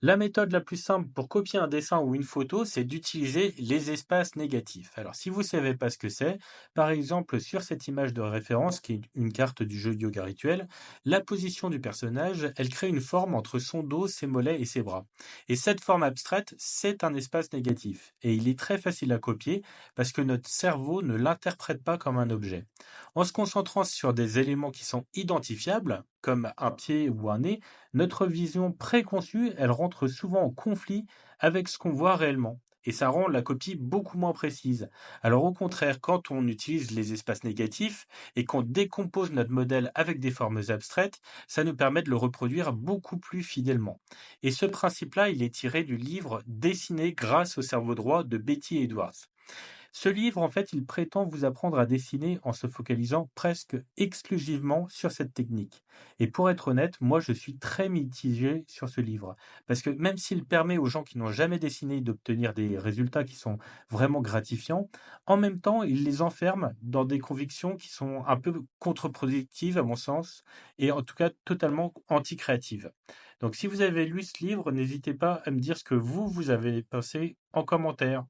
La méthode la plus simple pour copier un dessin ou une photo, c'est d'utiliser les espaces négatifs. Alors, si vous ne savez pas ce que c'est, par exemple, sur cette image de référence, qui est une carte du jeu yoga rituel, la position du personnage, elle crée une forme entre son dos, ses mollets et ses bras. Et cette forme abstraite, c'est un espace négatif. Et il est très facile à copier parce que notre cerveau ne l'interprète pas comme un objet. En se concentrant sur des éléments qui sont identifiables, comme un pied ou un nez, notre vision préconçue, elle rentre souvent en conflit avec ce qu'on voit réellement. Et ça rend la copie beaucoup moins précise. Alors au contraire, quand on utilise les espaces négatifs et qu'on décompose notre modèle avec des formes abstraites, ça nous permet de le reproduire beaucoup plus fidèlement. Et ce principe-là, il est tiré du livre Dessiner grâce au cerveau droit de Betty Edwards. Ce livre, en fait, il prétend vous apprendre à dessiner en se focalisant presque exclusivement sur cette technique. Et pour être honnête, moi, je suis très mitigé sur ce livre. Parce que même s'il permet aux gens qui n'ont jamais dessiné d'obtenir des résultats qui sont vraiment gratifiants, en même temps, il les enferme dans des convictions qui sont un peu contre-productives, à mon sens, et en tout cas totalement anti-créatives. Donc, si vous avez lu ce livre, n'hésitez pas à me dire ce que vous avez pensé en commentaire.